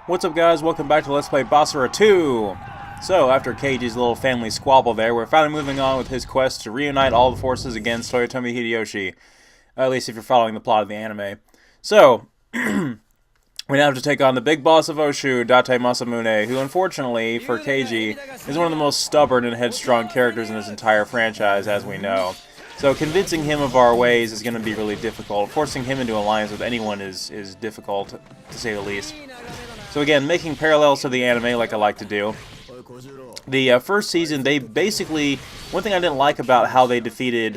What's up, guys? Welcome back to Let's Play Basara 2! So, after Keiji's little family squabble there, we're finally moving on with his quest to reunite all the forces against Toyotomi Hideyoshi. At least if you're following the plot of the anime. So, we now have to take on the big boss of Oshu, Date Masamune, who unfortunately, for Keiji, is one of the most stubborn and headstrong characters in this entire franchise, as we know. So convincing him of our ways is going to be really difficult. Forcing him into alliance with anyone is difficult, to say the least. So again, making parallels to the anime like I like to do. The first season, they basically... One thing I didn't like about how they defeated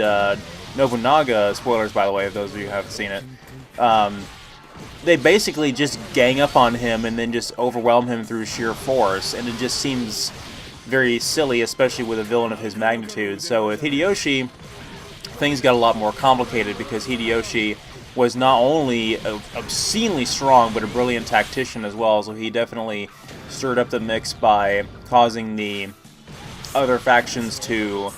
Nobunaga, spoilers by the way, if those of you who haven't seen it, they basically just gang up on him and then just overwhelm him through sheer force, and it just seems very silly, especially with a villain of his magnitude. So with Hideyoshi, things got a lot more complicated because Hideyoshi was not only obscenely strong, but a brilliant tactician as well, so he definitely stirred up the mix by causing the other factions to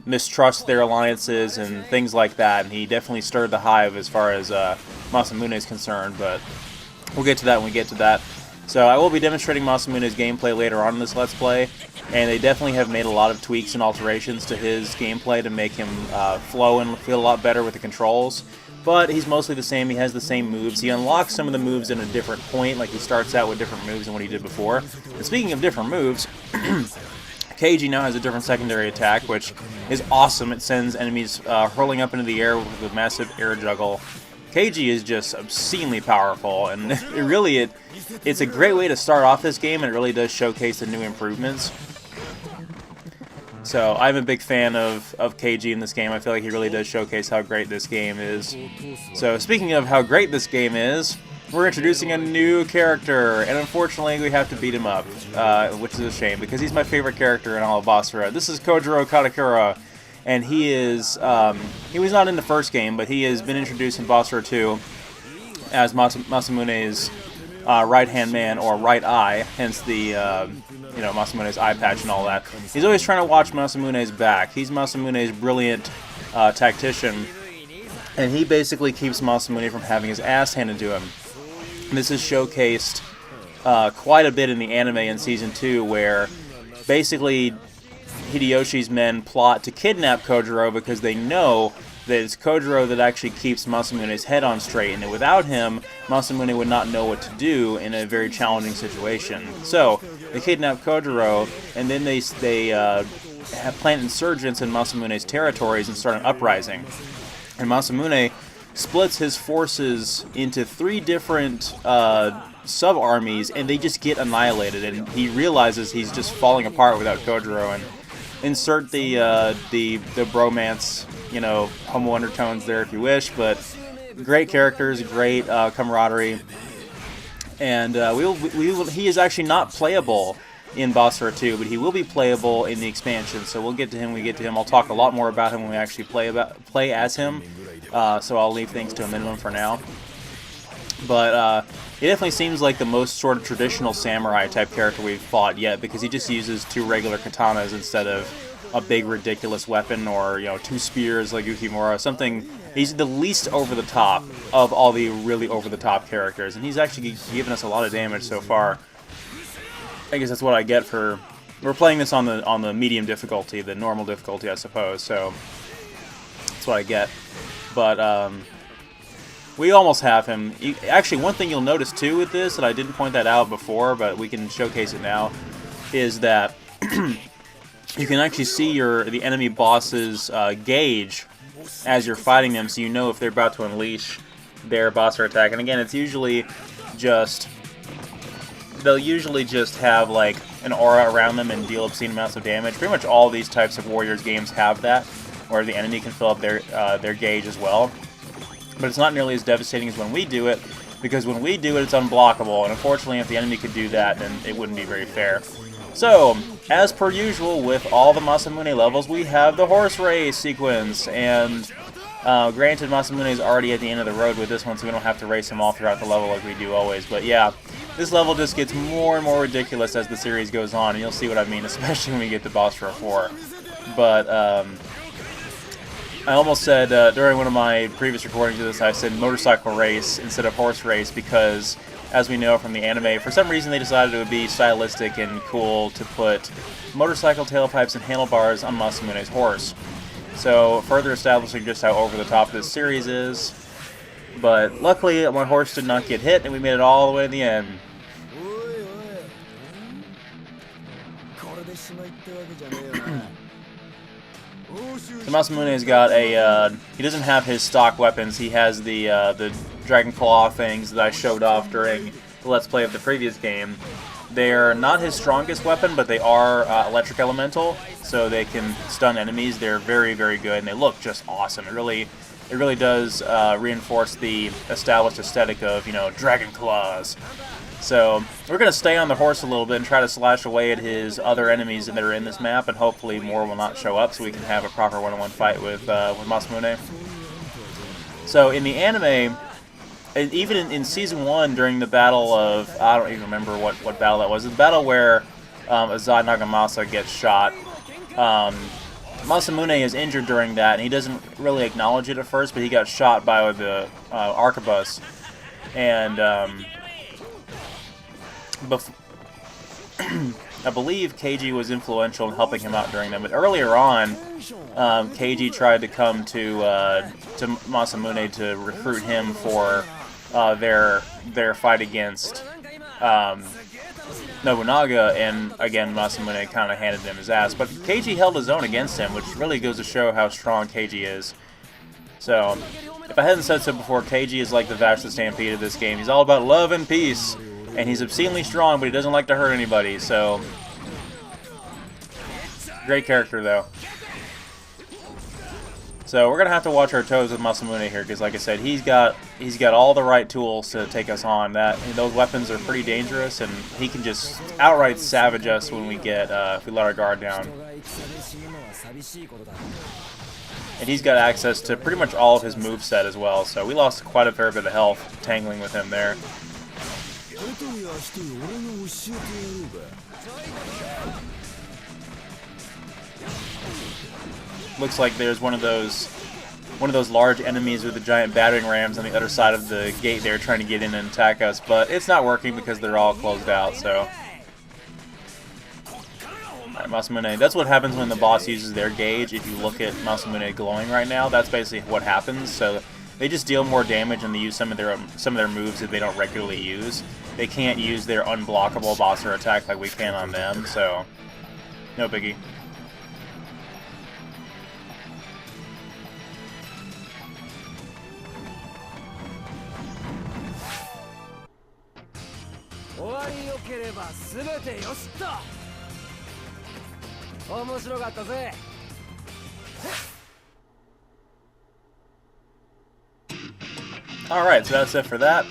mistrust their alliances and things like that, and he definitely stirred the hive as far as Masamune is concerned, but we'll get to that when we get to that. So I will be demonstrating Masamune's gameplay later on in this Let's Play, and they definitely have made a lot of tweaks and alterations to his gameplay to make him flow and feel a lot better with the controls. But he's mostly the same, he has the same moves. He unlocks some of the moves in a different point, like he starts out with different moves than what he did before. And speaking of different moves, Keiji now has a different secondary attack, which is awesome. It sends enemies hurling up into the air with a massive air juggle. Keiji is just obscenely powerful, and it's a great way to start off this game, and it really does showcase the new improvements. So I'm a big fan of Keiji in this game. I feel like he really does showcase how great this game is. So speaking of how great this game is, we're introducing a new character, and unfortunately we have to beat him up, which is a shame because he's my favorite character in all of Basara. This is Kojiro Katakura, and he is he was not in the first game, but he has been introduced in Basara 2 as Masamune's right-hand man, or right eye, hence the Masamune's eye patch and all that. He's always trying to watch Masamune's back. He's Masamune's brilliant tactician, and he basically keeps Masamune from having his ass handed to him. And this is showcased quite a bit in the anime in Season 2, where basically Hideyoshi's men plot to kidnap Kojiro because they know that it's Kojiro that actually keeps Masamune's head on straight, and that without him, Masamune would not know what to do in a very challenging situation. So, they kidnap Kojiro, and then they plant insurgents in Masamune's territories and start an uprising. And Masamune splits his forces into 3 different sub-armies, and they just get annihilated, and he realizes he's just falling apart without Kojiro, and insert the bromance, homo undertones there if you wish, but great characters, great camaraderie, and he is actually not playable in Basara 2, but he will be playable in the expansion, so we'll get to him when we get to him. I'll talk a lot more about him when we actually play as him, so I'll leave things to a minimum for now. But he definitely seems like the most sort of traditional samurai type character we've fought yet, because he just uses 2 regular katanas instead of a big ridiculous weapon, or 2 spears like Yukimura. He's the least over the top of all the really over the top characters, and he's actually given us a lot of damage so far. I guess that's what I get for... We're playing this on the medium difficulty, the normal difficulty, I suppose, so that's what I get. But we almost have him. Actually, one thing you'll notice too with this, and I didn't point that out before, but we can showcase it now, is that you can actually see the enemy boss's gauge as you're fighting them, so you know if they're about to unleash their boss attack. And again, it's usually just... They'll usually just have like an aura around them and deal obscene amounts of damage. Pretty much all these types of Warriors games have that, where the enemy can fill up their gauge as well. But it's not nearly as devastating as when we do it, because when we do it, it's unblockable, and unfortunately if the enemy could do that, then it wouldn't be very fair. So, as per usual with all the Masamune levels, we have the horse race sequence, and granted Masamune is already at the end of the road with this one, so we don't have to race him all throughout the level like we do always, but yeah, this level just gets more and more ridiculous as the series goes on, and you'll see what I mean, especially when we get to Basara 4. But, I almost said during one of my previous recordings of this, I said motorcycle race instead of horse race because, as we know from the anime, for some reason they decided it would be stylistic and cool to put motorcycle tailpipes and handlebars on Masamune's horse. So, further establishing just how over the top this series is. But luckily, my horse did not get hit, and we made it all the way to the end. So Masamune's got a, he doesn't have his stock weapons, he has the Dragon Claw things that I showed off during the Let's Play of the previous game. They're not his strongest weapon, but they are electric elemental, so they can stun enemies. They're very, very good, and they look just awesome. It really does reinforce the established aesthetic of, you know, Dragon Claws. So we're going to stay on the horse a little bit and try to slash away at his other enemies that are in this map, and hopefully more will not show up so we can have a proper one-on-one fight with Masamune. So in the anime, even in Season 1 during the battle of, I don't even remember what battle that was, the battle where Azai Nagamasa gets shot, Masamune is injured during that, and he doesn't really acknowledge it at first, but he got shot by the arquebus, and I believe Keiji was influential in helping him out during that. But earlier on, Keiji tried to come to Masamune to recruit him for their fight against Nobunaga, and again Masamune kind of handed him his ass. But Keiji held his own against him, which really goes to show how strong Keiji is. So, if I hadn't said so before, Keiji is like the Vash the Stampede of this game. He's all about love and peace. And he's obscenely strong, but he doesn't like to hurt anybody, so... Great character, though. So we're going to have to watch our toes with Masamune here, because like I said, he's got all the right tools to take us on. Those weapons are pretty dangerous, and he can just outright savage us when we get, if we let our guard down. And he's got access to pretty much all of his moveset as well, so we lost quite a fair bit of health tangling with him there. Looks like there's one of those large enemies with the giant battering rams on the other side of the gate there trying to get in and attack us, but it's not working because they're all closed out, so... Alright, Masamune, that's what happens when the boss uses their gauge. If you look at Masamune glowing right now, that's basically what happens, so... They just deal more damage and they use some of their moves that they don't regularly use. They can't use their unblockable Basara attack like we can on them, so no biggie. Alright, so that's it for that.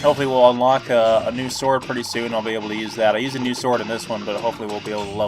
Hopefully we'll unlock a new sword pretty soon. I'll be able to use that. I used a new sword in this one, but hopefully we'll be able to level